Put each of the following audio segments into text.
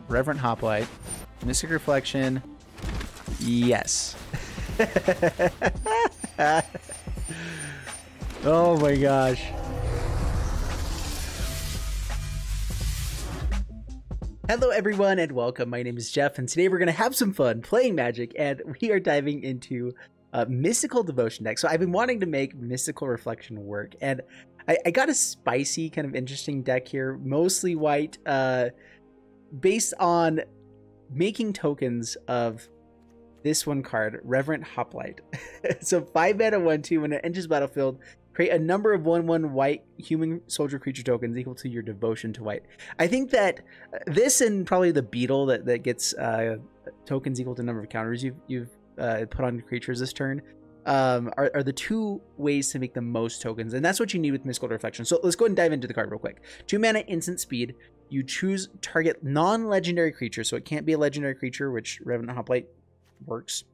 Reverent Hoplite, Mystic Reflection. Yes. Oh my gosh. Hello everyone and welcome. My name is Jeff and today we're going to have some fun playing Magic and we are diving into Mystical Devotion deck. So I've been wanting to make Mystical Reflection work and I got a spicy kind of interesting deck here, mostly white, based on making tokens of this one card, Reverent Hoplite. So 5 mana 1/2, when it enters battlefield, create a number of 1/1 white human soldier creature tokens equal to your devotion to white. I think that this and probably the beetle that gets tokens equal to the number of counters you've put on creatures this turn are the two ways to make the most tokens, and that's what you need with Mystical Reflection. So let's go ahead and dive into the card real quick. 2 mana instant speed. You choose target non-legendary creature, so it can't be a legendary creature, which Revenant Hoplite works.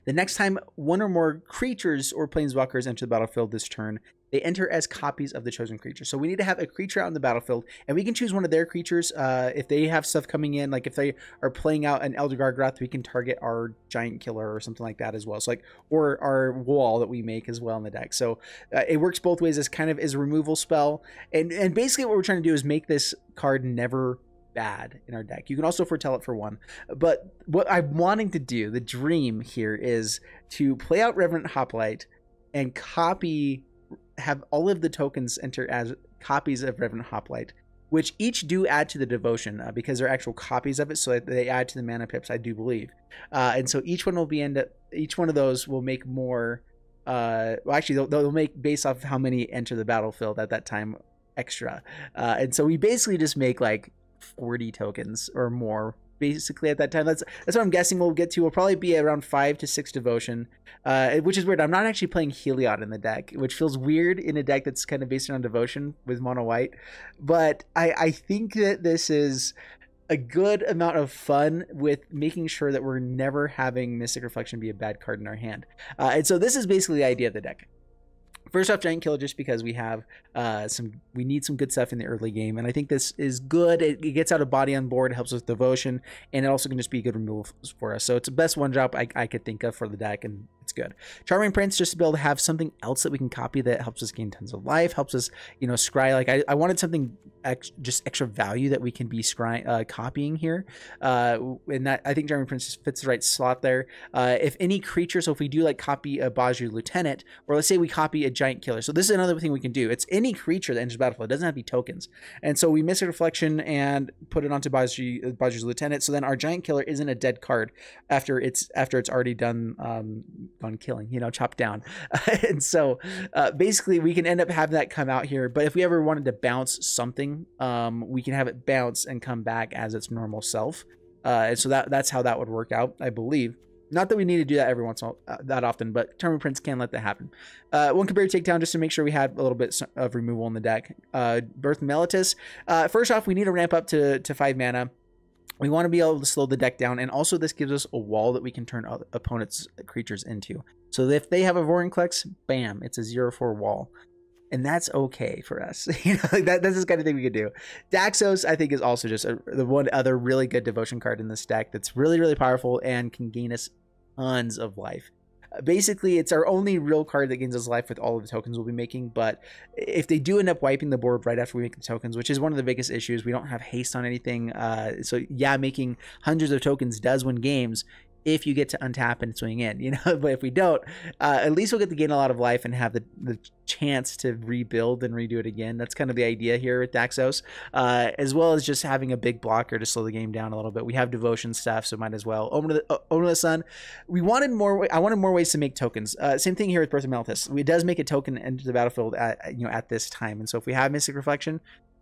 The next time one or more creatures or planeswalkers enter the battlefield this turn, they enter as copies of the chosen creature. So we need to have a creature out in the battlefield, and we can choose one of their creatures. If they have stuff coming in, like if they are playing out an Elder Gargoth, we can target our Giant Killer or something like that as well. So like, or our wall that we make as well in the deck. So it works both ways as kind of as a removal spell. And basically what we're trying to do is make this card never bad in our deck. You can also foretell it for 1, but what I'm wanting to do, the dream here, is to play out Reverent Hoplite and have all of the tokens enter as copies of Reverent Hoplite, which each do add to the devotion because they're actual copies of it, so they add to the mana pips, I do believe. And so each one will each one of those will make more. Well, actually, they'll make based off of how many enter the battlefield at that time extra. And so we basically just make like 40 tokens or more basically at that time. That's what I'm guessing we'll get to. We'll probably be around 5 to 6 devotion, which is weird. I'm not actually playing Heliod in the deck, which feels weird in a deck that's kind of based on devotion with mono white, but I think that this is a good amount of fun with making sure that we're never having Mystic Reflection be a bad card in our hand. And so this is basically the idea of the deck. First off, Giant Killer, just because we have we need some good stuff in the early game, and I think this is good. It gets out a body on board, it helps with devotion, and it also can just be a good removal for us. So it's the best one drop I could think of for the deck, and it's good. Charming Prince, just to be able to have something else that we can copy that helps us gain tons of life, helps us, you know, scry. Like I wanted something just extra value that we can be copying here, and that I think Charming Prince fits the right slot there. If any creature, so if we do like copy a Baju Lieutenant, or let's say we copy a Giant Killer. So this is another thing we can do. It's any creature that enters the battlefield. It doesn't have to be tokens. And so we Mystic Reflection and put it onto Baju's Lieutenant. So then our Giant Killer isn't a dead card after it's already done gone killing, you know, chopped down. And so basically we can end up having that come out here. But if we ever wanted to bounce something, we can have it bounce and come back as its normal self. And so that's how that would work out, I believe. Not that we need to do that every once in a while, that often, but Charming Prince can let that happen. One could barely takedown just to make sure we had a little bit of removal in the deck. Birth Melitus. First off, we need to ramp up to 5 mana. We want to be able to slow the deck down, and also this gives us a wall that we can turn opponents' creatures into. So if they have a Vorinclex, bam, it's a 0/4 wall. And that's okay for us. You know, like that's the kind of thing we could do. Daxos, I think, is also just the one other really good devotion card in this deck that's really, really powerful and can gain us tons of life. Basically, it's our only real card that gains us life with all of the tokens we'll be making, but if they do end up wiping the board right after we make the tokens, which is one of the biggest issues, we don't have haste on anything. So yeah, making hundreds of tokens does win games if you get to untap and swing in, you know. But if we don't, at least we'll get to gain a lot of life and have the chance to rebuild and redo it again. That's kind of the idea here with Daxos, as well as just having a big blocker to slow the game down a little bit. We have devotion stuff, so might as well. Omen of the Sun. I wanted more ways to make tokens. Same thing here with Birth of Melitus. It does make a token enter the battlefield at this time, and so if we have Mystic Reflection,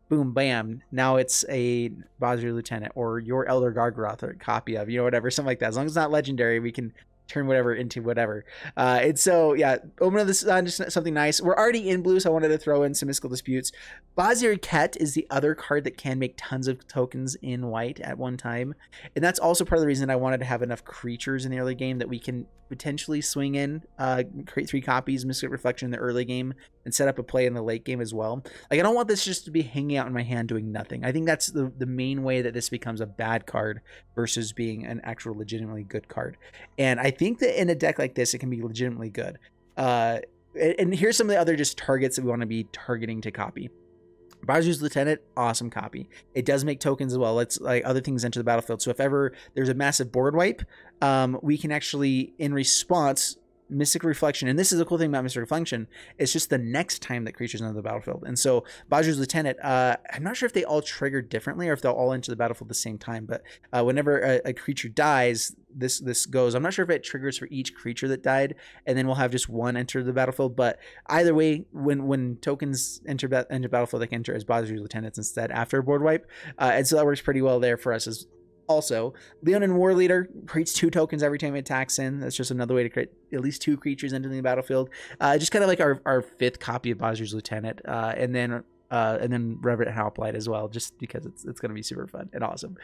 boom, bam, now it's a Baju Lieutenant or your Elder Gargoth or a copy of, you know, whatever, something like that. As long as it's not legendary, we can turn whatever into whatever. And so, yeah, Omen of the Sun, just something nice. We're already in blue, so I wanted to throw in some Mystical Disputes. Bazir Ket is the other card that can make tons of tokens in white at one time. And that's also part of the reason I wanted to have enough creatures in the early game that we can potentially swing in, create 3 copies, Mystic Reflection in the early game, and set up a play in the late game as well. Like, I don't want this just to be hanging out in my hand doing nothing. I think that's the main way that this becomes a bad card versus being an actual legitimately good card. And I think that in a deck like this, it can be legitimately good. And here's some of the other just targets that we want to be targeting to copy. Baju's Lieutenant, awesome copy. It does make tokens as well. Let's like other things enter the battlefield. So if ever there's a massive board wipe, we can actually, in response, Mystic Reflection, and this is the cool thing about Mystic Reflection, it's just the next time that creatures enter the battlefield. And so Baju's Lieutenant, I'm not sure if they all trigger differently or if they'll all enter the battlefield at the same time, but whenever a creature dies, this goes. I'm not sure if it triggers for each creature that died, and then we'll have just one enter the battlefield, but either way, when tokens enter battlefield, they can enter as Baju's Lieutenants instead after a board wipe, and so that works pretty well there for us as also. Leonin War Leader creates 2 tokens every time it attacks in. That's just another way to create at least 2 creatures entering the battlefield. Just kind of like our 5th copy of Baju's Lieutenant, and then Reverent Hoplite as well, just because it's going to be super fun and awesome.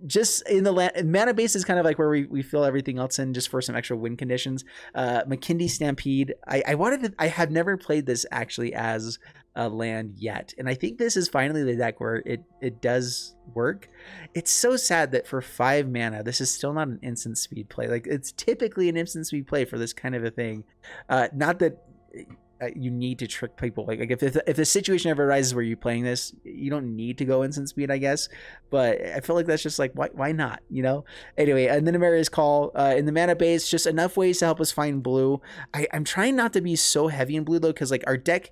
Just in the mana base is kind of like where we fill everything else in just for some extra win conditions. McKindy Stampede. I have never played this actually as a land yet, and I think this is finally the deck where it does work. It's so sad that for 5 mana this is still not an instant speed play. Like, it's typically an instant speed play for this kind of a thing. Not that you need to trick people. Like if the situation ever arises where you're playing this, you don't need to go instant speed, I guess, but I feel like that's just like, why not, you know? Anyway, and then Amaria's Call, in the mana base, just enough ways to help us find blue. I'm trying not to be so heavy in blue though, because like our deck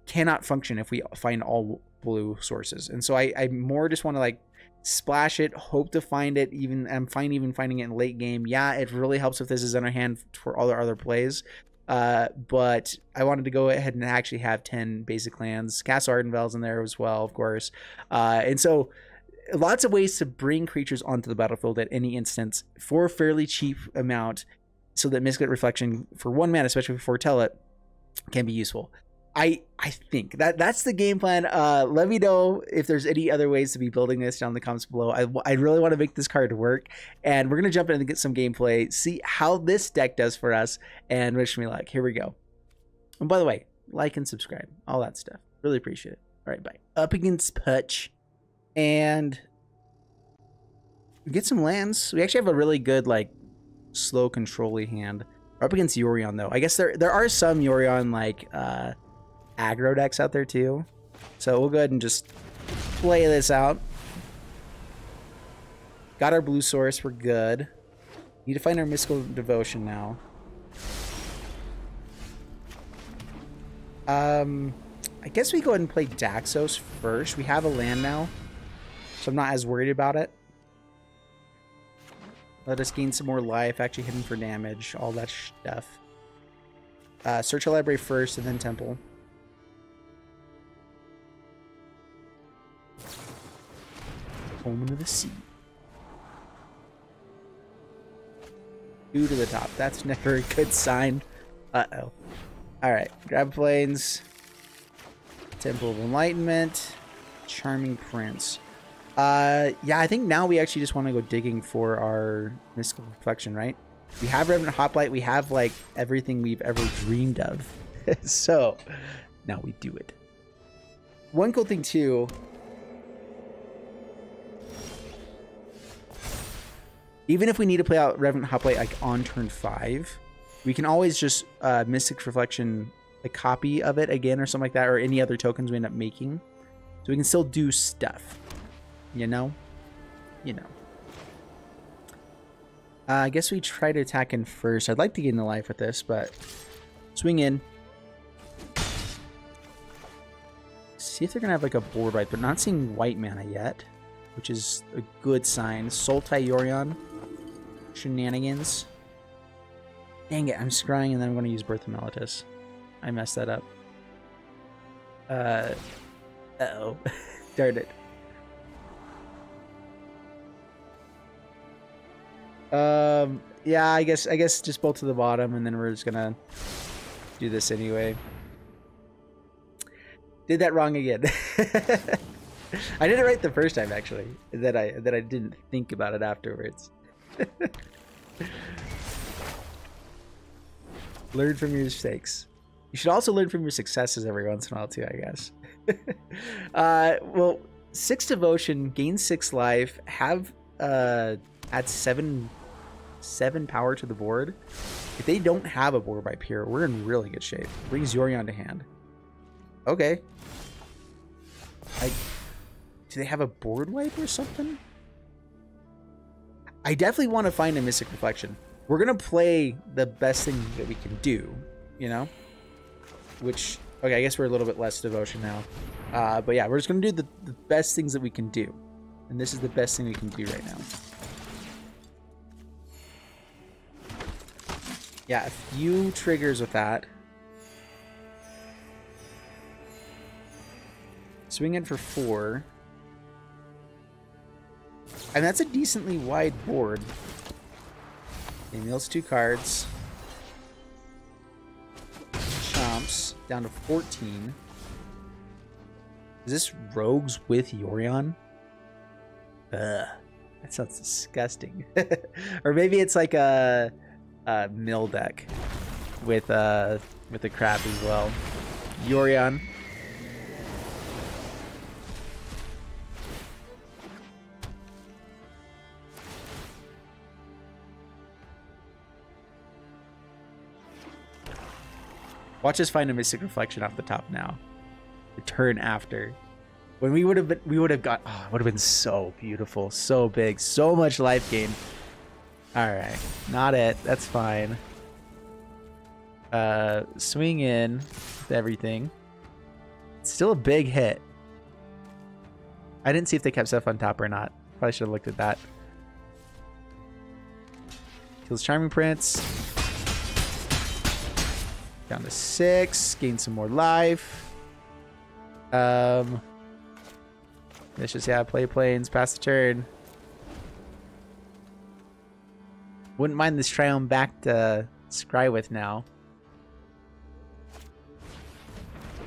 cannot function if we find all blue sources, and so I more just want to like splash it, hope to find it. I'm fine even finding it in late game. Yeah, it really helps if this is in our hand for all our other plays, but I wanted to go ahead and actually have 10 basic lands. Castle Ardenvel's in there as well, of course, and so lots of ways to bring creatures onto the battlefield at any instance for a fairly cheap amount, so that Mystic Reflection for 1 mana, especially before Tell It, can be useful. I think that's the game plan. Let me know if there's any other ways to be building this down in the comments below. I really want to make this card work, and we're gonna jump in and get some gameplay, see how this deck does for us, and wish me luck. Here we go. And by the way, like and subscribe, all that stuff. Really appreciate it. All right, bye. Up against Putch, and we get some lands. We actually have a really good like slow control-y hand. We're up against Yorion though. I guess there are some Yorion like aggro decks out there too, so we'll go ahead and just play this out. Got our blue source, we're good. Need to find our Mystical Devotion now. I guess we go ahead and play Daxos first. We have a land now, so I'm not as worried about it. Let us gain some more life, actually hit him for damage, all that stuff. Search a library first and then temple. Omen of the Sea. 2 to the top. That's never a good sign. Uh-oh. Alright. Grab Plains. Temple of Enlightenment. Charming Prince. Yeah, I think now we actually just want to go digging for our Mystical Reflection, right? We have Revenant Hoplite. We have, like, everything we've ever dreamed of. So, now we do it. One cool thing, too... even if we need to play out Revenant Hoplite like on turn 5, we can always just Mystic Reflection a copy of it again or something like that, or any other tokens we end up making. So we can still do stuff. You know? You know. I guess we try to attack in first. I'd like to gain the life with this, but swing in. See if they're going to have like a board wipe, but not seeing white mana yet, which is a good sign. Sultai Yorion. Shenanigans. Dang it, I'm scrying and then I'm going to use Birth of Meletis. I messed that up. Uh-oh. Darn it. Yeah, I guess just bolt to the bottom and then we're just gonna do this anyway. Did that wrong again. I did it right the first time actually. That I didn't think about it afterwards. Learn from your mistakes. You should also learn from your successes every once in a while too, I guess. Well, 6 devotion, gain 6 life, have add 7 power to the board. If they don't have a board wipe here, we're in really good shape. Brings Yorion to hand. Okay. Do they have a board wipe or something? I definitely want to find a Mystic Reflection. We're going to play the best thing that we can do, you know? Which, okay, I guess we're a little bit less devotion now. But yeah, we're just going to do the best things that we can do. And this is the best thing we can do right now. Yeah, a few triggers with that. Swing in for 4. And that's a decently wide board. He mills 2 cards. Chomps down to 14. Is this Rogues with Yorion? Ugh, that sounds disgusting. Or maybe it's like a mill deck with a crap as well. Yorion. Watch us find a Mystic Reflection off the top now. The turn after. When we would have got, oh, it would have been so beautiful, so big, so much life gain. Alright, not it. That's fine. Swing in with everything. It's still a big hit. I didn't see if they kept stuff on top or not. Probably should have looked at that. Kills Charming Prince. Down to 6. Gain some more life. Let's just, yeah, play planes. Pass the turn. Wouldn't mind this Triumph back to scry with now.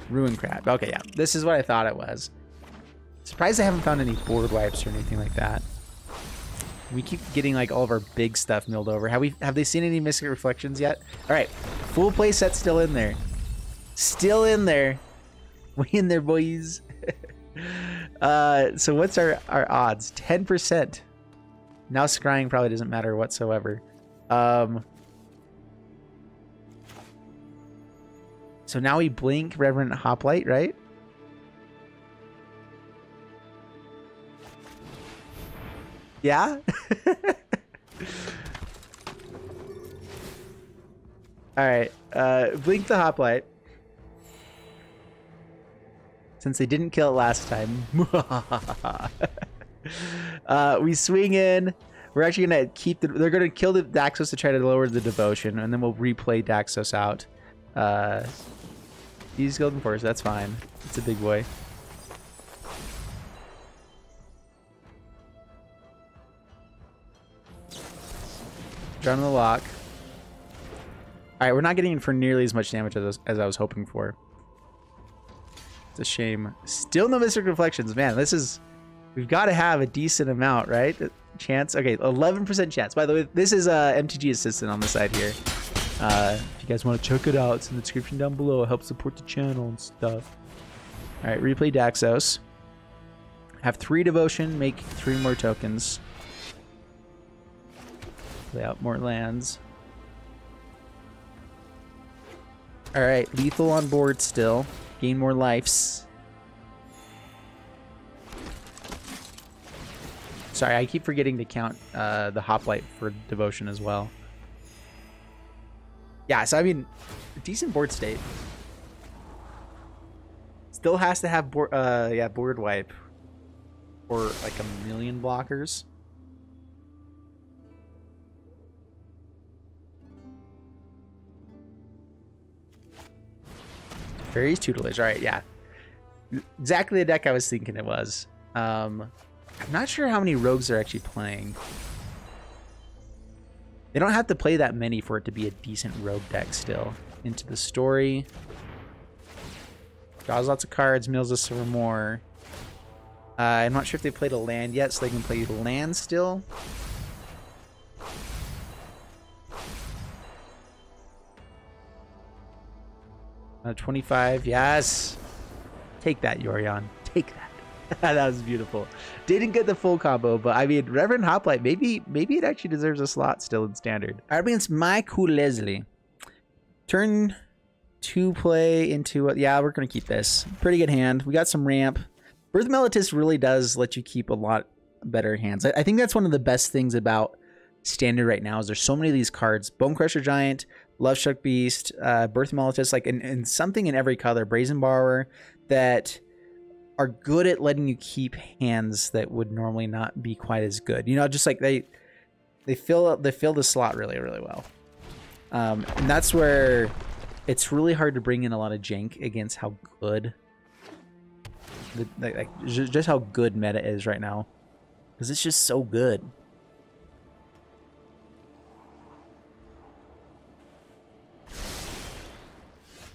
Ruin Crab. Okay, yeah. This is what I thought it was. Surprised I haven't found any board wipes or anything like that. We keep getting like all of our big stuff milled over. Have they seen any Mystic Reflections yet? All right, full play set still in there. Still in there. We in there, boys. So what's our odds? 10%. Now scrying probably doesn't matter whatsoever. So now we blink Reverend Hoplite, right? Yeah? Alright, blink the Hoplite. Since they didn't kill it last time. We swing in. We're actually going to keep they're going to kill the Daxos to try to lower the devotion, and then we'll replay Daxos out. He's Golden Force, that's fine. It's a big boy. Drown the lock. Alright, we're not getting in for nearly as much damage as I was hoping for. It's a shame. Still no Mystic Reflections. Man, this is... We've got to have a decent amount, right? Chance? Okay, 11% chance. By the way, this is MTG Assistant on the side here. If you guys want to check it out, it's in the description down below. It helps support the channel and stuff. Alright, replay Daxos. Have 3 devotion, make 3 more tokens. Play out more lands. Alright, lethal on board still. Gain more lives. Sorry, I keep forgetting to count the Hoplite for devotion as well. Yeah, so I mean, decent board state. Still has to have board wipe. Or like a million blockers. Fairies Tutelage. Alright, yeah. Exactly the deck I was thinking it was. I'm not sure how many rogues they're actually playing. They don't have to play that many for it to be a decent rogue deck still. Into the story. Draws lots of cards, mills us for more. I'm not sure if they played a land yet, so they can play land still. 25. Yes. Take that, Yorion. Take that. That was beautiful. Didn't get the full combo, but I mean, Reverend Hoplite, maybe it actually deserves a slot still in standard. All right, against Michael Leslie. Turn 2 play into it. Yeah, we're going to keep this. Pretty good hand. We got some ramp. Birth Mellitus really does let you keep a lot better hands. I think that's one of the best things about standard right now is there's so many of these cards. Bone Crusher Giant, Love Struck Beast, Birth Mellitus, like and something in every color, Brazen Borrower, that are good at letting you keep hands that would normally not be quite as good. You know, just like they fill the slot really, really well. And that's where it's really hard to bring in a lot of jank against how good just how good meta is right now, because it's just so good.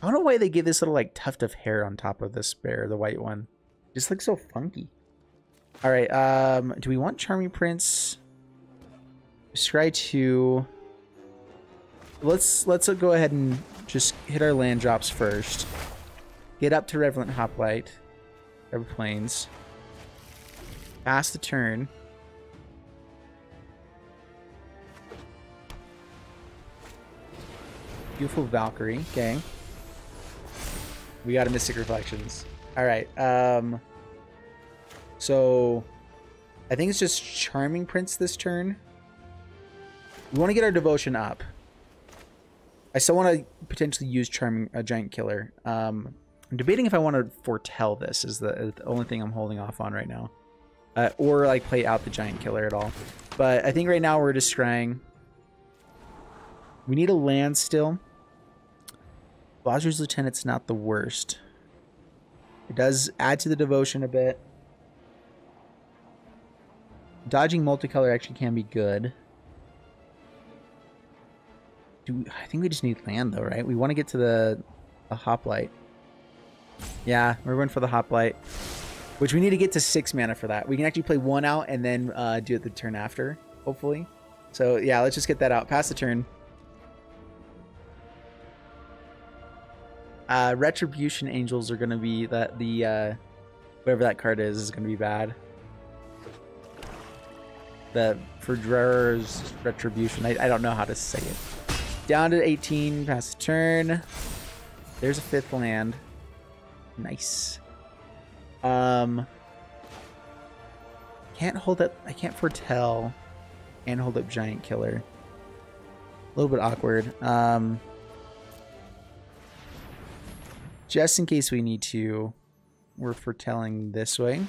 I don't know why they give this little like tuft of hair on top of this bear, the white one. Just looks so funky. All right, do we want Charming Prince? Scry 2. Let's go ahead and just hit our land drops first. Get up to Reverend Hoplite. Ever Plains. Pass the turn. Beautiful Valkyrie. Okay. We got a Mystic Reflections. All right. So I think it's just Charming Prince this turn. We want to get our devotion up. I still want to potentially use Charming Giant Killer. I'm debating if I want to foretell this is the only thing I'm holding off on right now. Or like play out the Giant Killer at all. But I think right now we're just scrying. We need a land still. Bozer's Lieutenant's not the worst. It does add to the devotion a bit. Dodging multicolor actually can be good. I think we just need land though, right? We want to get to the Hoplite. Yeah, we're going for the Hoplite. Which we need to get to 6 mana for that. We can actually play 1 out and then do it the turn after, hopefully. So yeah, let's just get that out. Pass the turn. Retribution Angels are going to be whatever that card is going to be bad. The Ferdrer's Retribution. I don't know how to say it. Down to 18, pass the turn. There's a 5th land. Nice. Can't hold up. I can't foretell. And hold up Giant Killer. A little bit awkward. Just in case we need to, we're foretelling this way.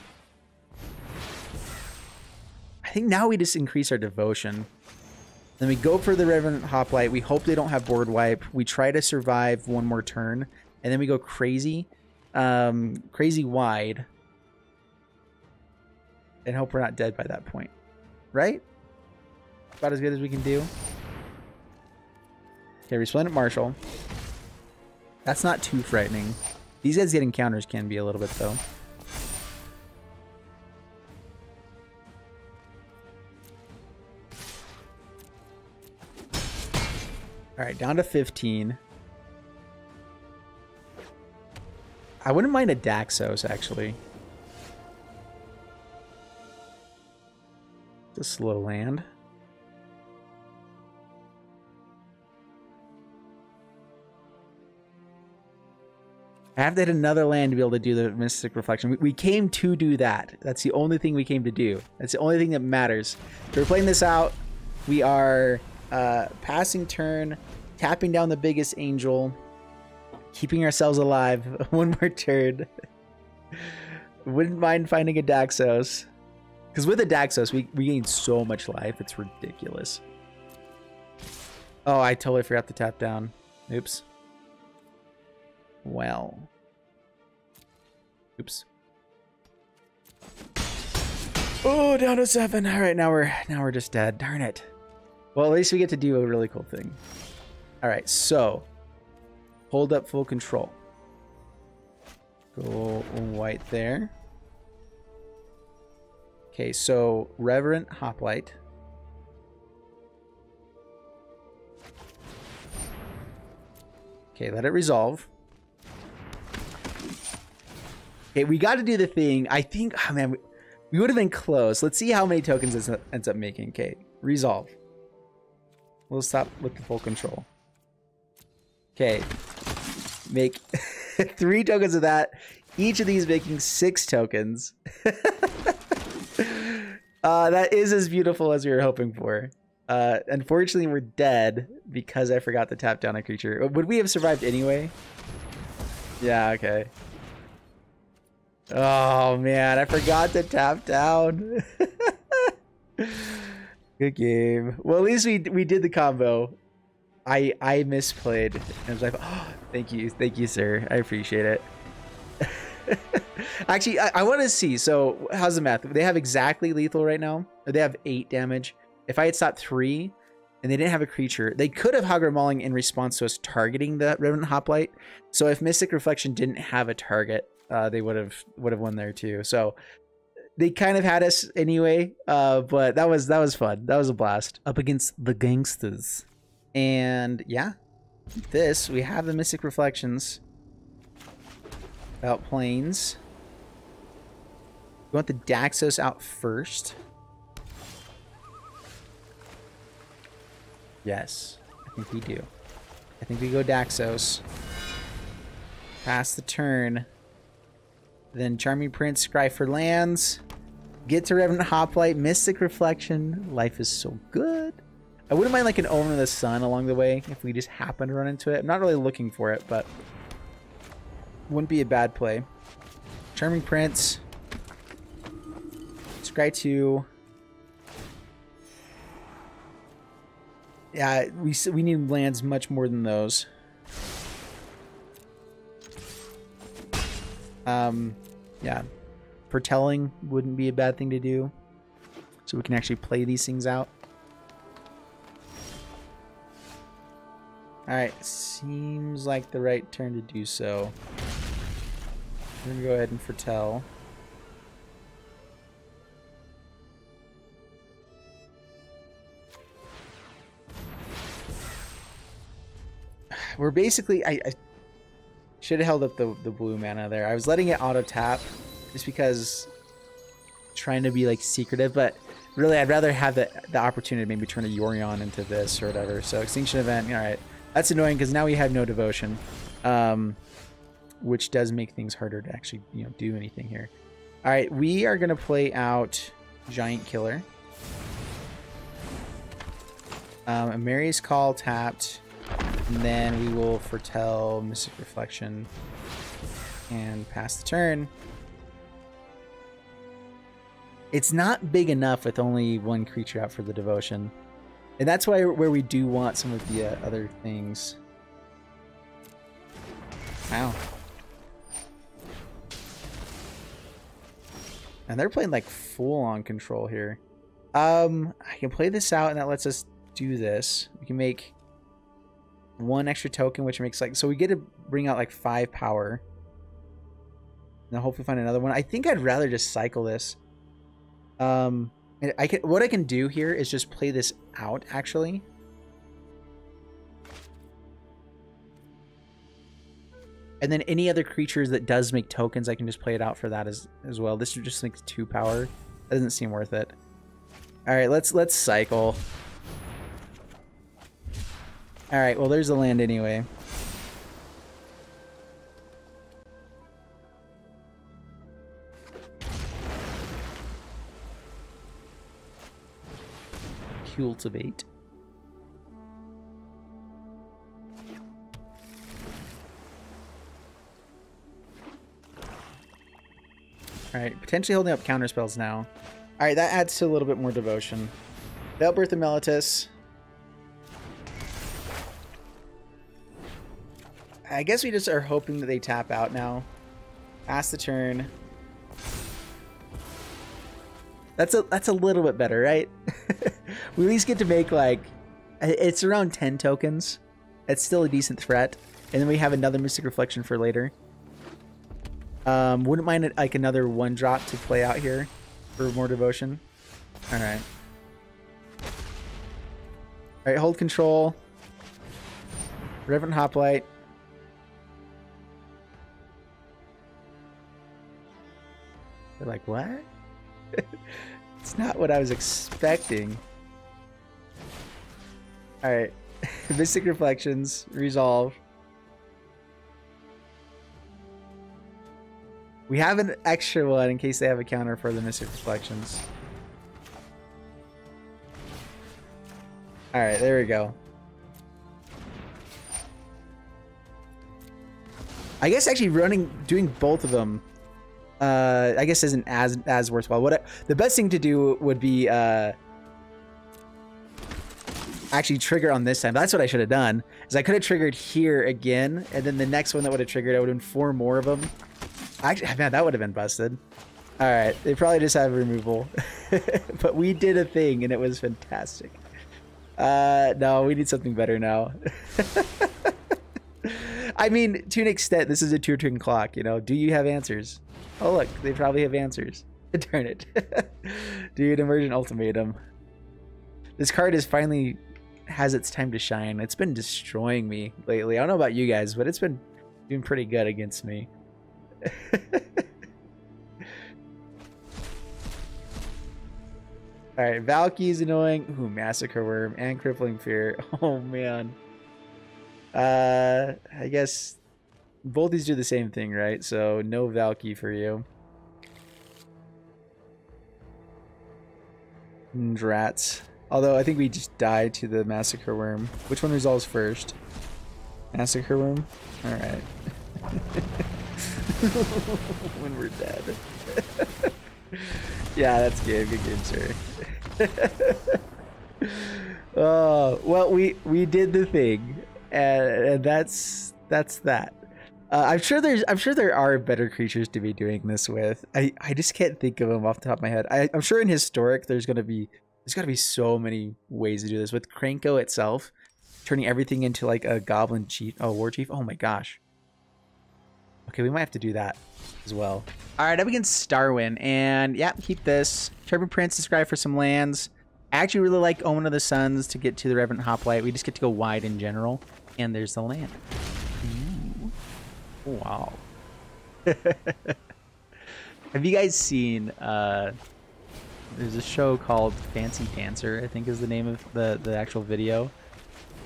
I think now we just increase our devotion. Then we go for the Reverend Hoplite. We hope they don't have board wipe. We try to survive 1 more turn. And then we go crazy. Crazy wide. And hope we're not dead by that point. Right? About as good as we can do. Okay, Resplendent Marshal. That's not too frightening. These guys getting counters can be a little bit, though. Alright, down to 15. I wouldn't mind a Daxos, actually. Just a little land. I have to hit another land to be able to do the Mystic Reflection. We came to do that. That's the only thing we came to do. That's the only thing that matters. So we're playing this out. We are passing turn, tapping down the biggest angel, keeping ourselves alive 1 more turn. Wouldn't mind finding a Daxos. Because with a Daxos, we gain so much life. It's ridiculous. Oh, I totally forgot to tap down. Oops. Well. Oops. Oh, down to 7. All right, now we're just dead. Darn it. Well, at least we get to do a really cool thing. All right, so hold up full control. Go white there. Okay, so Reverend Hoplite. Okay, let it resolve. Okay, we got to do the thing. I think, oh man, we would have been close. Let's see how many tokens this ends up making. Okay, resolve. We'll stop with the full control. Okay, make 3 tokens of that. Each of these making 6 tokens. That is as beautiful as we were hoping for. Unfortunately, we're dead because I forgot to tap down a creature. Would we have survived anyway? Yeah, okay. Oh man, I forgot to tap down. Good game. Well, at least we did the combo. I misplayed. I was like, oh, thank you, sir. I appreciate it. Actually, I want to see. So, how's the math? They have exactly lethal right now. Or they have 8 damage. If I had stopped 3 and they didn't have a creature, they could have Hogger Mauling in response to us targeting the Revenant Hoplite. So if Mystic Reflection didn't have a target, they would have won there too. So they kind of had us anyway. But that was fun. That was a blast up against the gangsters. And yeah, we have the Mystic Reflections. Out planes. We want the Daxos out first. Yes, I think we do. I think we go Daxos. Pass the turn. Then Charming Prince, Scry for lands. Get to Revenant Hoplite, Mystic Reflection. Life is so good. I wouldn't mind like an Omen of the Sun along the way if we just happen to run into it. I'm not really looking for it, but wouldn't be a bad play. Charming Prince. Scry 2. Yeah, we need lands much more than those. Yeah. Foretelling wouldn't be a bad thing to do. So we can actually play these things out. Alright, seems like the right turn to do so. We're gonna go ahead and foretell. We're basically, I should have held up the blue mana there. I was letting it auto tap just because trying to be like secretive, but really I'd rather have the opportunity to maybe turn a Yorion into this or whatever. So Extinction Event, all right. That's annoying because now we have no devotion, which does make things harder to actually, do anything here. All right, we are going to play out Giant Killer. Mary's Call tapped. And then we will foretell Mystic Reflection and pass the turn. It's not big enough with only 1 creature out for the devotion. And that's where we do want some of the other things. Wow. And they're playing like full on control here. I can play this out and that lets us do this. We can make 1 extra token, which makes like, so we get to bring out like 5 power. Now hopefully find another one. I think I'd rather just cycle this. What I can do here is just play this out actually. And then any other creatures that does make tokens, I can just play it out for that as well. This just makes 2 power. That doesn't seem worth it. All right, let's cycle. All right, well, there's the land anyway. Cultivate. All right, potentially holding up counter spells now. All right, that adds to a little bit more devotion. Veilbirth of Meletis. I guess we just are hoping that they tap out now. Pass the turn. That's a little bit better, right? We at least get to make like, it's around 10 tokens. It's still a decent threat. And then we have another Mystic Reflection for later. Wouldn't mind like another 1-drop to play out here for more devotion. All right. All right, hold control. Revenant Hoplite. like, what? It's not what I was expecting. Alright. Mystic Reflections. Resolve. We have an extra one in case they have a counter for the Mystic Reflections. Alright, there we go. I guess actually doing both of them, I guess isn't as worthwhile. The best thing to do would be actually trigger on this time. That's what I should have done. Is I could have triggered here again, and then the next one that would have triggered, I would have been 4 more of them. Actually, man, that would have been busted. All right, they probably just have removal, but we did a thing and it was fantastic. No, we need something better now. I mean, to an extent, this is a 2-turn clock, you know. Do you have answers? Oh, look, they probably have answers. Turn it. Dude, Immersion Ultimatum. This card is finally has its time to shine. It's been destroying me lately. I don't know about you guys, but it's been doing pretty good against me. Alright, Valky's annoying. Ooh, Massacre Worm and Crippling Fear. Oh, man. I guess both these do the same thing, right? So no Valky for you. Drats. Although I think we just died to the Massacre Worm. Which one resolves first? Massacre Worm? Alright. When we're dead. Yeah, that's good. Good game, sir. Oh, well, we did the thing. And that's that. I'm sure there are better creatures to be doing this with. I just can't think of them off the top of my head. I'm sure in Historic there's got to be so many ways to do this with Kranko itself, turning everything into like a goblin chief. Oh, war chief. Oh my gosh. Okay, we might have to do that as well. All right, up against Starwin, and yeah, keep this. Turbid Prince, describe for some lands. I actually really like Omen of the Suns to get to the Revenant Hoplite. We just get to go wide in general. And there's the land. Ooh. Wow. Have you guys seen, there's a show called Fancy Dancer, I think is the name of the actual video.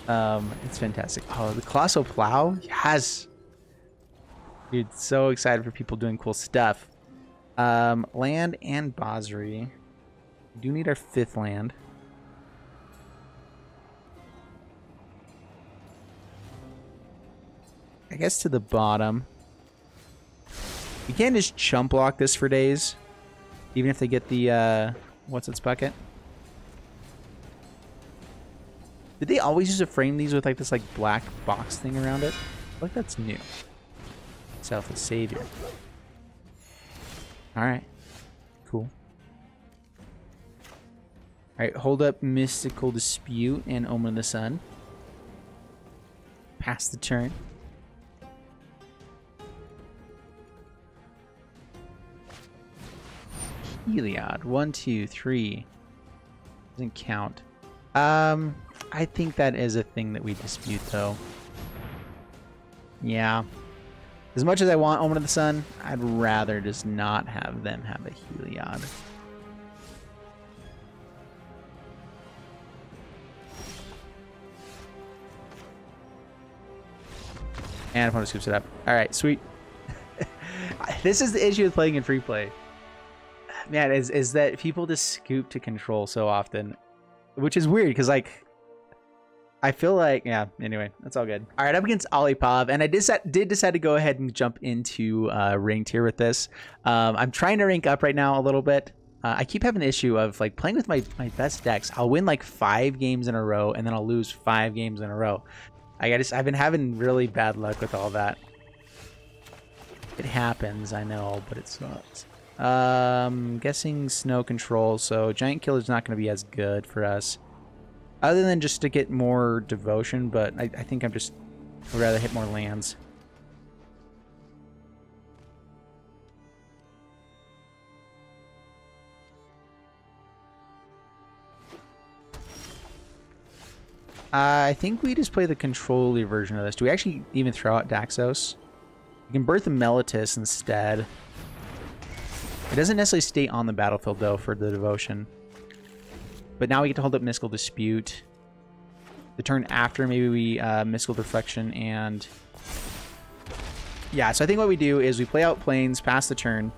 It's fantastic. Oh, the Colossal Plow? Yes! Dude, so excited for people doing cool stuff. Land and Basri. We do need our 5th land. I guess to the bottom. You can't just chump block this for days. Even if they get the, what's its bucket? Did they always use to frame these with like this like black box thing around it? I feel like that's new. Selfless Savior. Alright. Cool. Alright, hold up Mystical Dispute and Omen of the Sun. Pass the turn. Heliod. 1, 2, 3. Doesn't count. I think that is a thing that we dispute, though. Yeah. As much as I want Omen of the Sun, I'd rather just not have them have a Heliod. And opponent scoops it up. Alright, sweet. This is the issue with playing in free play. Man, is that people just scoop to control so often. Which is weird, because, like, I feel like, yeah, anyway, that's all good. All right, up against Olipov, and I did decide to go ahead and jump into ranked here with this. I'm trying to rank up right now a little bit. I keep having an issue of, like, playing with my best decks. I'll win, like, 5 games in a row, and then I'll lose 5 games in a row. I've been having really bad luck with all that. It happens, I know, but it sucks. Guessing snow control, so Giant Killer's not going to be as good for us. Other than just to get more devotion, but I think I'd rather hit more lands. I think we just play the control-y version of this. Do we actually even throw out Daxos? We can birth a Meletis instead. It doesn't necessarily stay on the battlefield, though, for the devotion. But now we get to hold up Mystical Dispute. The turn after, maybe we Mystical Reflection and... Yeah, so I think what we do is we play out Plains, pass the turn.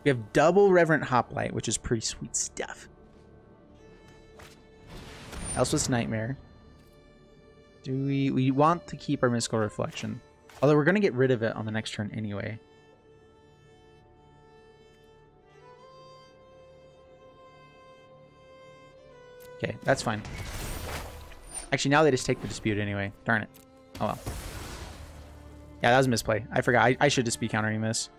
We have double Reverent Hoplite, which is pretty sweet stuff. Elspeth's Nightmare. Do we want to keep our Mystical Reflection? Although we're going to get rid of it on the next turn anyway. Okay, that's fine. Actually, now they just take the dispute anyway. Darn it. Oh well. Yeah, that was a misplay. I forgot. I should just be countering this.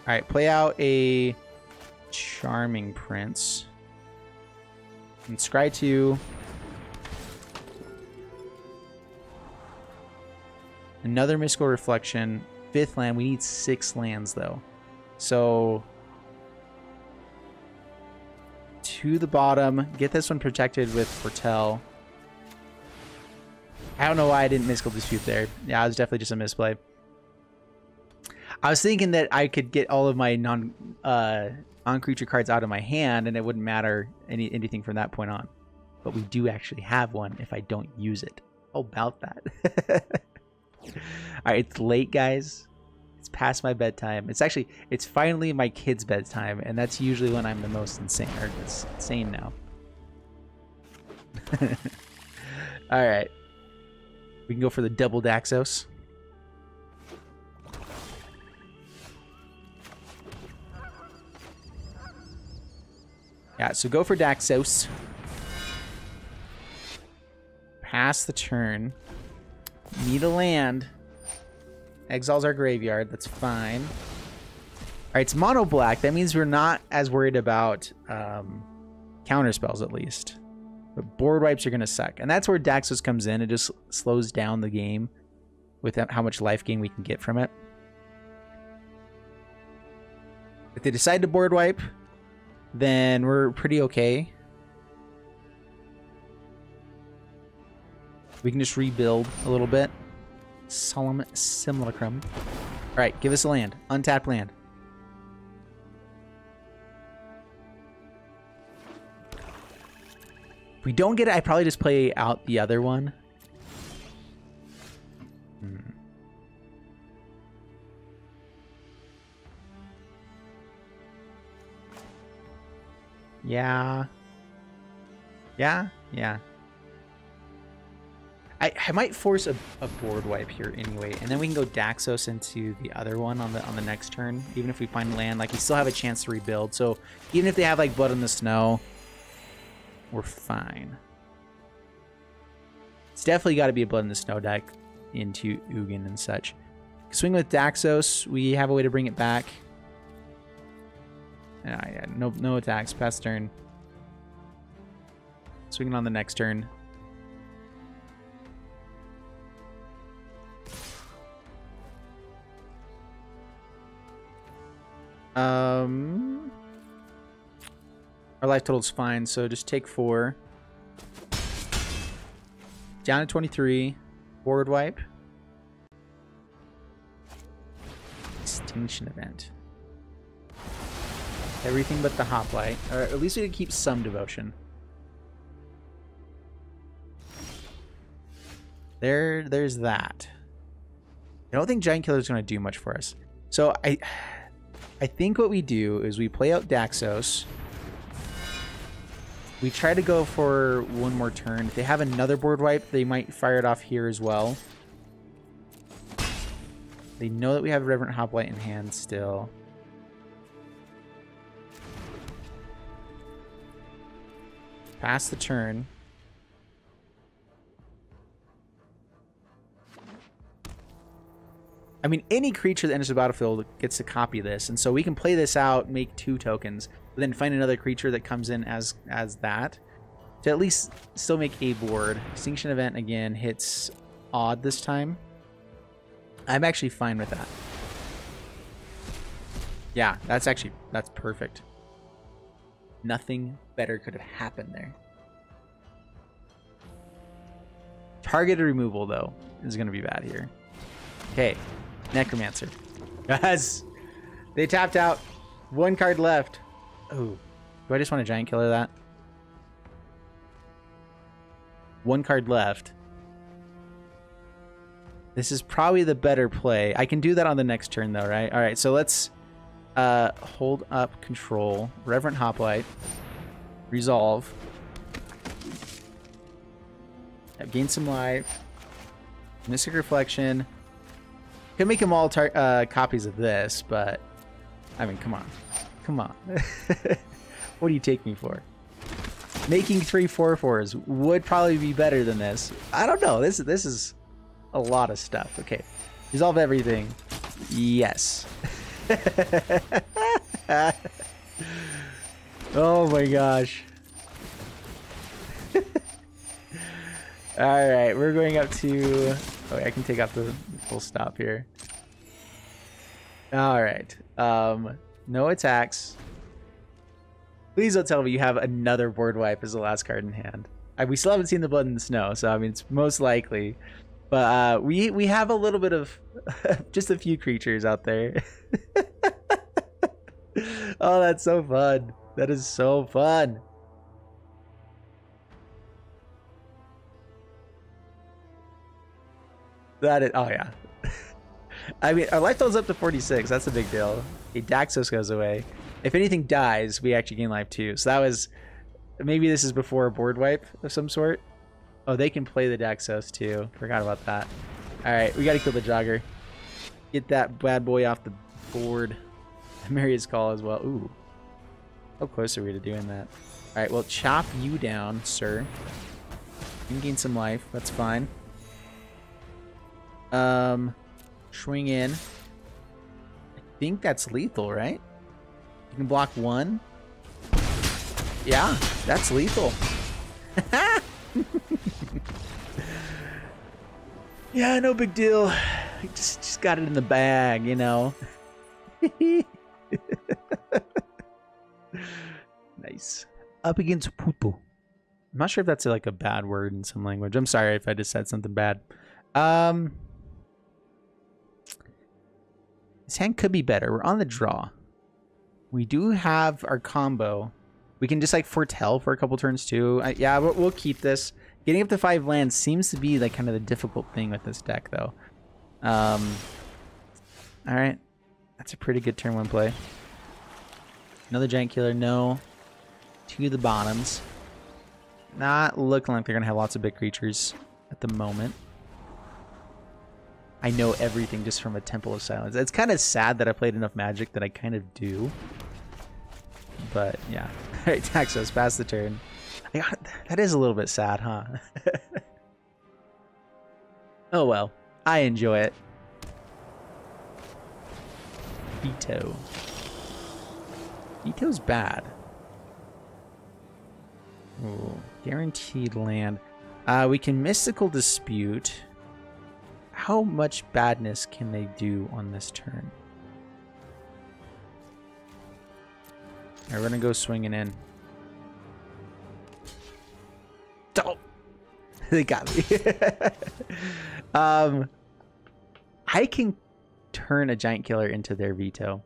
Alright, play out a Charming Prince. And scry 2. Another Mystical Reflection. 5th land. We need 6 lands, though. So, to the bottom. Get this one protected with Foretell. I don't know why I didn't Mystical Dispute there. Yeah, it was definitely just a misplay. I was thinking that I could get all of my non-creature cards out of my hand and it wouldn't matter anything from that point on. But we do actually have one if I don't use it. How about that? Alright, it's late, guys. It's past my bedtime. It's finally my kid's bedtime, and that's usually when I'm the most insane now. Alright. We can go for the double Daxos. Yeah, so go for Daxos. Pass the turn. Need a land. Exiles our graveyard. That's fine. Alright, it's mono black. That means we're not as worried about counter spells, at least. But board wipes are going to suck. And that's where Daxos comes in. It just slows down the game with how much life gain we can get from it. If they decide to board wipe, then we're pretty okay. We can just rebuild a little bit. Solemn Simulacrum. Alright, give us a land. Untapped land. If we don't get it, I probably just play out the other one. Yeah. I might force a board wipe here anyway, and then we can go Daxos into the other one on the next turn. Even if we find land, like we still have a chance to rebuild. So even if they have like Blood in the Snow, we're fine. It's definitely got to be a Blood in the Snow deck into Ugin and such. Swing with Daxos. We have a way to bring it back. Yeah, no attacks. Pass turn. Swinging on the next turn. Our life total's fine, so just take 4. Down to 23. Board wipe. Extinction event. Everything but the hoplite. Or at least we can keep some devotion. There's that. I don't think Giant Killer is going to do much for us. So I think what we do is we play out Daxos. We try to go for one more turn. If they have another board wipe, they might fire it off here as well. They know that we have Reverent Hoplite in hand still. Pass the turn. I mean, any creature that enters the battlefield gets to copy this, and so we can play this out, make 2 tokens, but then find another creature that comes in as that to at least still make a board. Extinction event again hits odd this time. I'm actually fine with that. Yeah, that's perfect. Nothing better could have happened there. Targeted removal, though, is going to be bad here. Okay. Necromancer. Yes! They tapped out. 1 card left. Oh. Do I just want to giant killer that? 1 card left. This is probably the better play. I can do that on the next turn, though, right? All right, so let's hold up control. Reverent Hoplite. Resolve. Gain some life. Mystic Reflection. Could make them all copies of this, but I mean, come on. Come on. What do you take me for? Making 3 4/4s would probably be better than this. I don't know. This is a lot of stuff. Okay. Resolve everything. Yes. Oh my gosh. All right, we're going up to... Oh, I can take off the full stop here. All right. No attacks. Please don't tell me you have another board wipe as the last card in hand. We still haven't seen the Blood in the Snow, so I mean, it's most likely. But we have a little bit of... just a few creatures out there. Oh, that's so fun. That is so fun. That is... Oh, yeah. I mean, our life total's up to 46. That's a big deal. Okay, Daxos goes away. If anything dies, we actually gain life too. So that was... Maybe this is before a board wipe of some sort. Oh, they can play the Daxos too. Forgot about that. Alright, we gotta kill the Jogger. Get that bad boy off the board. Myriad's Call as well. Ooh. How close are we to doing that? Alright, well, chop you down, sir. You can gain some life. That's fine. Swing in. I think that's lethal, right? You can block 1. Yeah, that's lethal. Yeah, no big deal. Just got it in the bag, you know. Nice. Up against Puto. I'm not sure if that's like a bad word in some language. I'm sorry if I just said something bad. This hand could be better. We're on the draw. We do have our combo. We can just like foretell for a couple turns too. Yeah, we'll keep this. Getting up to 5 lands seems to be like kind of the difficult thing with this deck though. All right. That's a pretty good turn 1 play. Another giant killer, no. To the bottoms. Not looking like they're gonna have lots of big creatures at the moment. I know everything just from a Temple of Silence. It's kind of sad that I played enough Magic that I kind of do. But yeah. Alright, Daxos, pass the turn. That is a little bit sad, huh? Oh well. I enjoy it. Veto. Veto's bad. Ooh, guaranteed land. We can Mystical Dispute. How much badness can they do on this turn? Alright, we're gonna go swinging in. Oh! They got me. I can turn a giant killer into their veto.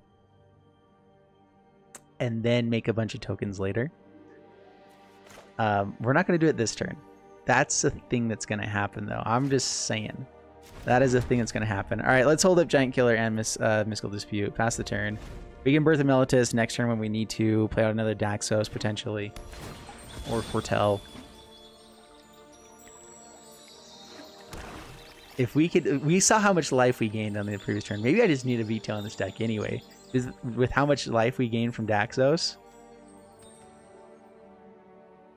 And then make a bunch of tokens later. We're not going to do it this turn. That's a thing that's going to happen, though. I'm just saying. That is a thing that's going to happen. All right, let's hold up Giant Killer and Mystical Dispute. Pass the turn. We can Birth of Meletis next turn when we need to. Play out another Daxos, potentially. Or Foretell. If we could... We saw how much life we gained on the previous turn. Maybe I just need a veto on this deck anyway. With how much life we gained from Daxos...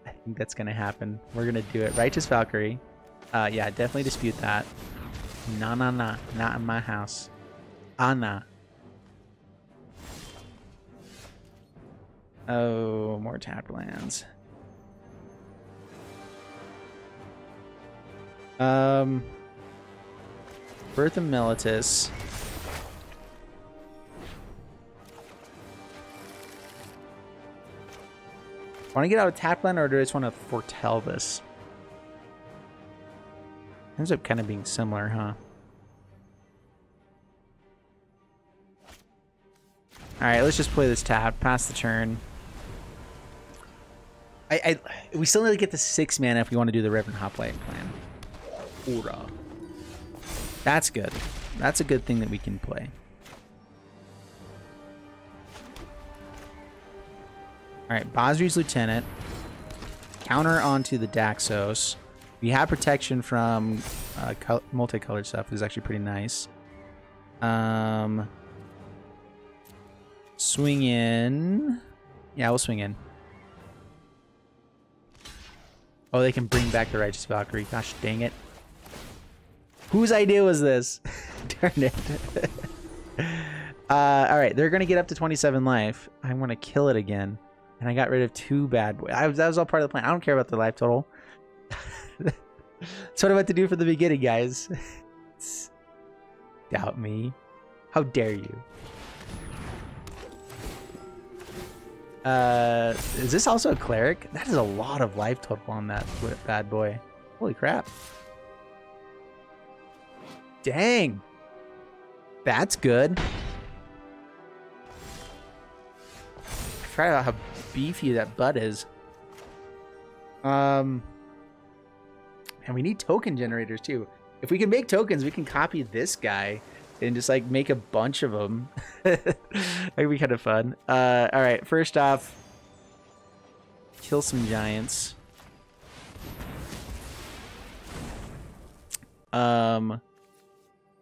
I think that's going to happen. We're going to do it. Righteous Valkyrie. Yeah, definitely dispute that. Nah. Not in my house. Nah. Oh, more tapped lands. Birth of Meletis. Want to get out of Tapland, or do I just want to foretell this? Ends up kind of being similar, huh? Alright, let's just play this tap. Pass the turn. We still need to get the 6 mana if we want to do the Reverend Hoplite plan. Ura. That's good. That's a good thing that we can play. Alright, Basri's Lieutenant. Counter onto the Daxos. We have protection from multicolored stuff, which is actually pretty nice. Swing in. Yeah, we'll swing in. Oh, they can bring back the Righteous Valkyrie. Gosh dang it. Whose idea was this? Darn it. Alright, they're going to get up to 27 life. I want to kill it again. And I got rid of 2 bad boys. That was all part of the plan. I don't care about the life total. That's what I meant to do from the beginning, guys. Doubt me. How dare you? Is this also a cleric? That is a lot of life total on that bad boy. Holy crap. Dang. That's good. I forgot about how beefy that butt is. And we need token generators too. If we can make tokens, we can copy this guy and just like make a bunch of them. That'd be kind of fun. All right, first off, kill some giants.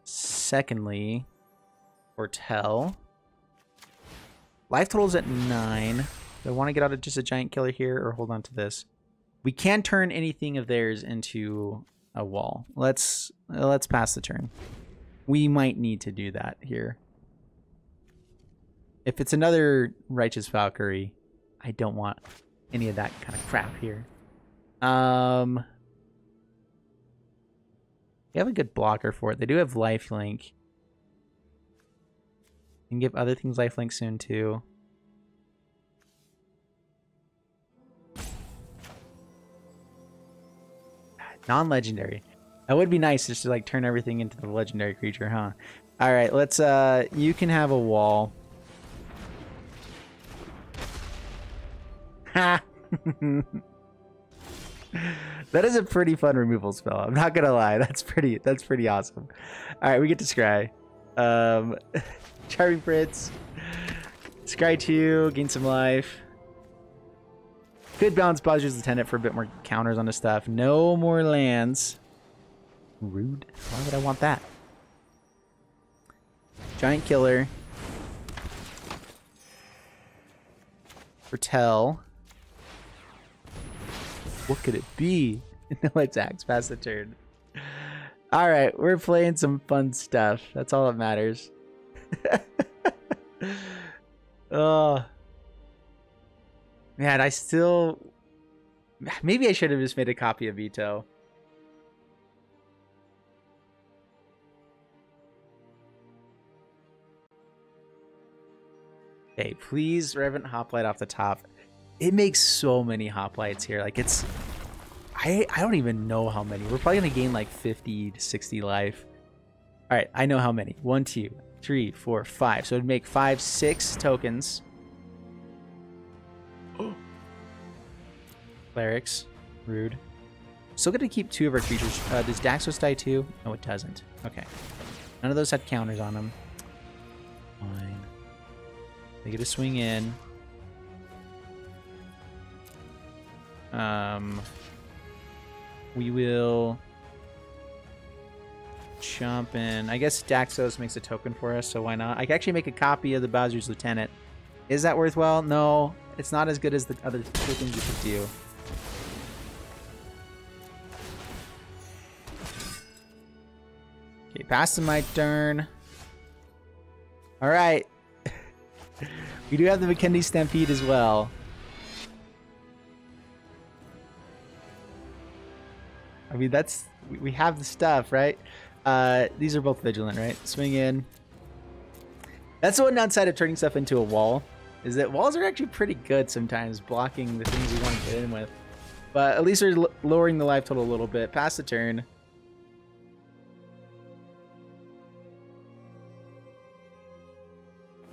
Secondly, foretell. Life total's at 9. Do I want to get out of just a giant killer here or hold on to this? We can turn anything of theirs into a wall. Let's pass the turn. We might need to do that here. If it's another Righteous Valkyrie, I don't want any of that kind of crap here. They have a good blocker for it. They do have lifelink. Can give other things lifelink soon too. Non-legendary. That would be nice just to like turn everything into the legendary creature, huh? All right, let's you can have a wall. Ha. That is a pretty fun removal spell. I'm not gonna lie. That's pretty awesome. All right, we get to scry. Charming Fritz. Scry 2, gain some life. Could balance Basri's Lieutenant for a bit more counters on the stuff. No more lands. Rude. Why would I want that? Giant Killer. Foretell. What could it be? No attacks. Pass the turn. Alright, we're playing some fun stuff. That's all that matters. Oh. Man, I still... Maybe I should have just made a copy of Vito. Hey, please, Reverend Hoplite off the top. It makes so many hoplites here. Like, it's... I don't even know how many. We're probably going to gain like 50 to 60 life. Alright, I know how many. 1, 2, 3, 4, 5. So it'd make 5, 6 tokens. Clerics. Rude. Still going to keep 2 of our creatures. Does Daxos die too? No, it doesn't. Okay. None of those had counters on them. Fine. They get a swing in. We will jump in. I guess Daxos makes a token for us, so why not? I can actually make a copy of the Basri's Lieutenant. Is that worthwhile? No, it's not as good as the other things you could do. Okay, passing my turn. All right. We do have the McKendy Stampede as well. I mean, that's... We have the stuff, right? These are both vigilant, right? Swing in. That's the one downside of turning stuff into a wall, is that walls are actually pretty good sometimes, blocking the things we want to get in with. But at least we're lowering the life total a little bit. Pass the turn.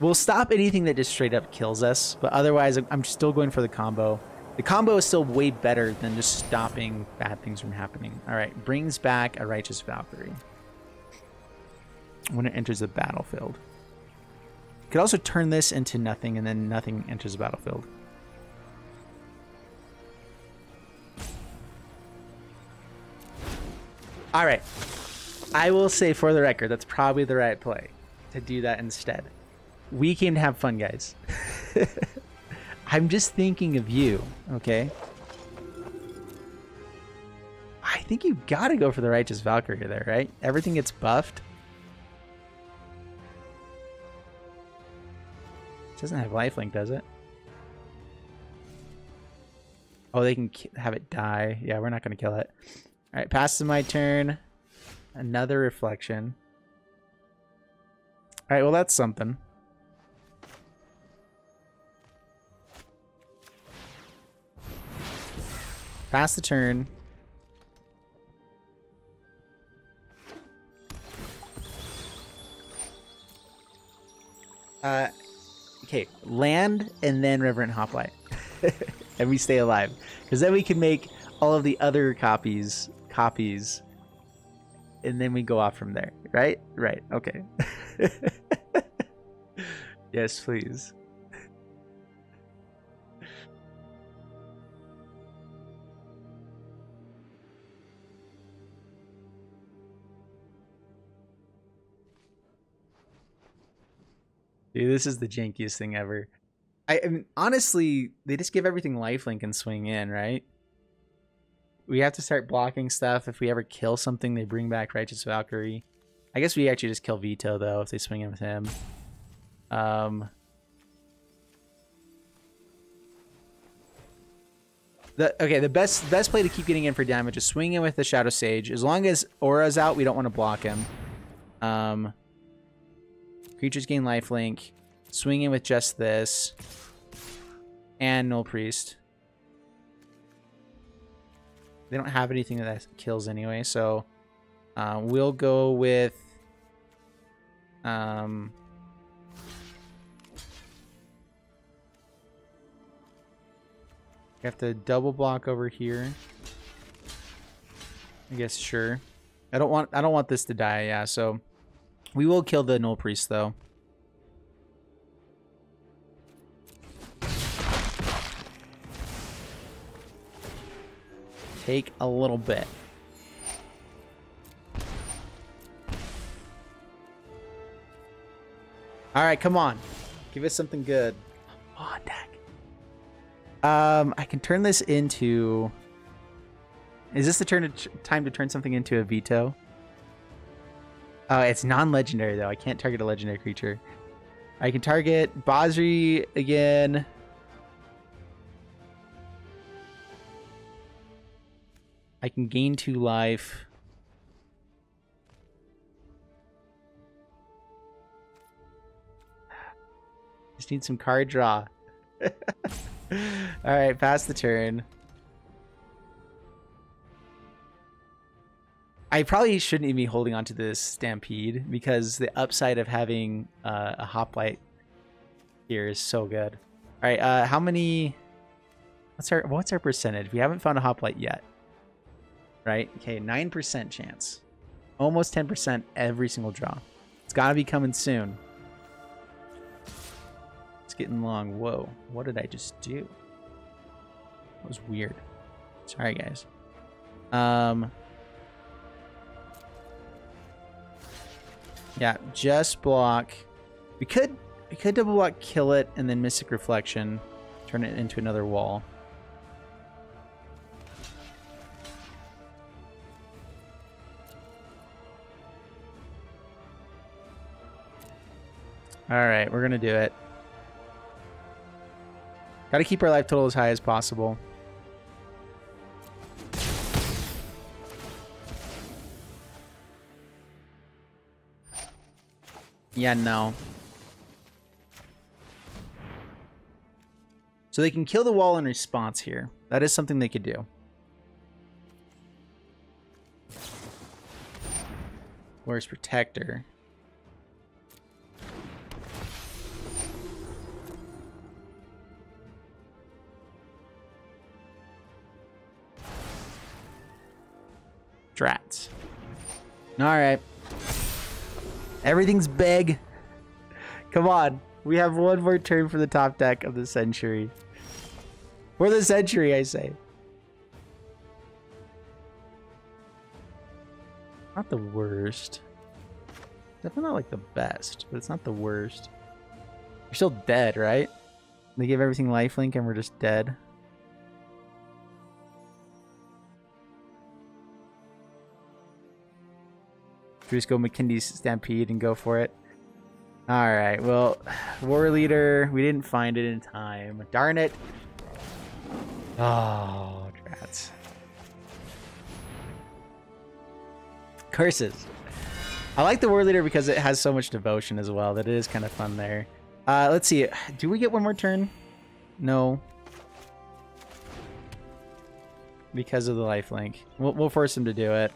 We'll stop anything that just straight up kills us, but otherwise I'm still going for the combo. The combo is still way better than just stopping bad things from happening. All right, brings back a Righteous Valkyrie when it enters the battlefield. You could also turn this into nothing, and then nothing enters the battlefield. All right, I will say for the record, that's probably the right play to do that instead. We came to have fun, guys. I'm just thinking of you, okay? I think you gotta go for the Righteous Valkyrie there, right? Everything gets buffed. It doesn't have lifelink, does it? Oh, they can have it die. Yeah, we're not gonna kill it. All right, pass to my turn. Another reflection. All right, well, that's something. Pass the turn. Okay, land and then Reverent Hoplite. And we stay alive. Because then we can make all of the other copies, and then we go off from there. Right? Right, okay. Yes, please. Dude, this is the jankiest thing ever. I mean, honestly, they just give everything lifelink and swing in, right? We have to start blocking stuff. If we ever kill something, they bring back Righteous Valkyrie. I guess we actually just kill Vito, though, if they swing in with him. The best play to keep getting in for damage is swing in with the Shadow Sage. As long as Aura's out, we don't want to block him. Creatures gain lifelink. Swing in with just this. And Null Priest. They don't have anything that kills anyway, so we'll go with we have to double block over here. I guess sure. I don't want this to die, yeah, so we will kill the Null Priest though. Take a little bit. All right, come on. Give us something good. Come on, deck. I can turn this into... Is this the time to turn something into a veto? Oh, it's non-legendary, though. I can't target a legendary creature. I can target Basri again. I can gain 2 life. Just need some card draw. Alright, pass the turn. I probably shouldn't even be holding on to this Stampede because the upside of having a Hoplite here is so good. Alright, how many... What's our percentage? We haven't found a Hoplite yet. Right? Okay, 9% chance. Almost 10% every single draw. It's gotta be coming soon. It's getting long. Whoa. What did I just do? That was weird. Sorry, guys. Yeah, just block. We could double block, kill it, and then Mystic Reflection. Turn it into another wall. Alright, we're going to do it. Got to keep our life total as high as possible. Yeah, no. So they can kill the wall in response here. That is something they could do. Where's Protector? Drats. All right. Everything's big. Come on. We have one more turn for the top deck of the century. For the century, I say. Not the worst. Definitely not like the best, but it's not the worst. You're still dead, right? They give everything lifelink and we're just dead. Should we just go McKinley's Stampede and go for it? Alright, well, War Leader, we didn't find it in time. Darn it. Oh, drats. Curses. I like the War Leader because it has so much devotion as well that it is kind of fun there. Let's see. Do we get one more turn? No. Because of the lifelink. We'll force him to do it.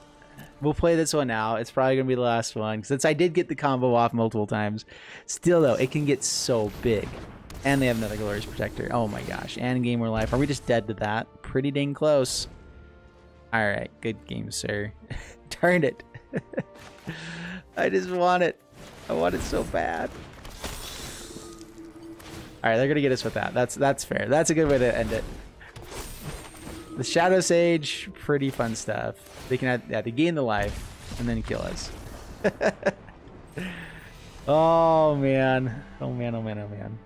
We'll play this one out. It's probably going to be the last one. Since I did get the combo off multiple times. Still, though, it can get so big. And they have another Glorious Protector. Oh my gosh. And Game More Life. Are we just dead to that? Pretty dang close. Alright. Good game, sir. Darn it. I just want it. I want it so bad. Alright, they're going to get us with that. That's fair. That's a good way to end it. The Shadow Sage, pretty fun stuff. They can they gain the life and then kill us. Oh man. Oh man, oh man, oh man.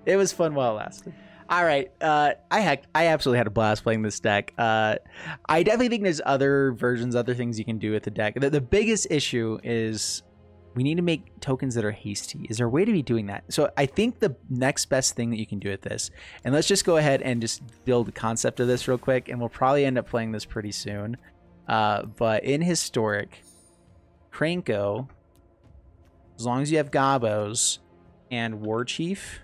It was fun while it lasted. Alright, I absolutely had a blast playing this deck. I definitely think there's other versions, other things you can do with the deck. The biggest issue is we need to make tokens that are hasty. Is there a way to be doing that? So I think the next best thing that you can do with this, and let's just go ahead and just build the concept of this real quick, and we'll probably end up playing this pretty soon. But in Historic, Krenko, as long as you have Gabos and War Chief,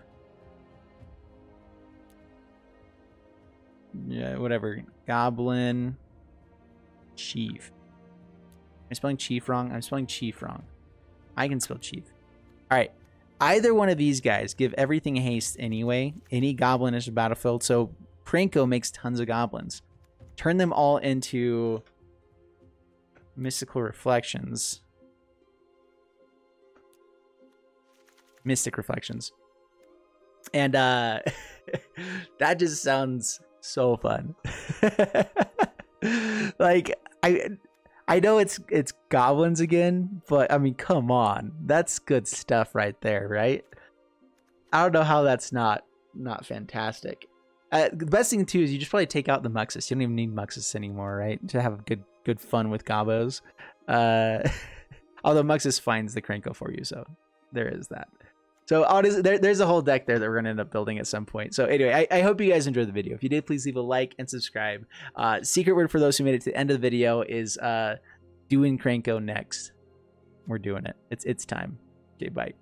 yeah, whatever, Goblin Chief. Am I spelling Chief wrong? I'm spelling Chief wrong. I can spell Chief. All right. Either one of these guys give everything haste anyway. Any goblinish battlefield. So Krenko makes tons of goblins. Turn them all into mystical reflections. Mystic reflections. And that just sounds so fun. Like I know it's goblins again, but I mean, come on. That's good stuff right there, right? I don't know how that's not fantastic. The best thing too is you just probably take out the Muxus. You don't even need Muxus anymore, right? To have good fun with Gabos. Although Muxus finds the Krenko for you, so there is that. So honestly, there's a whole deck there that we're going to end up building at some point. So anyway, I hope you guys enjoyed the video. If you did, please leave a like and subscribe. Secret word for those who made it to the end of the video is doing Krenko next. We're doing it. It's time. Okay, bye.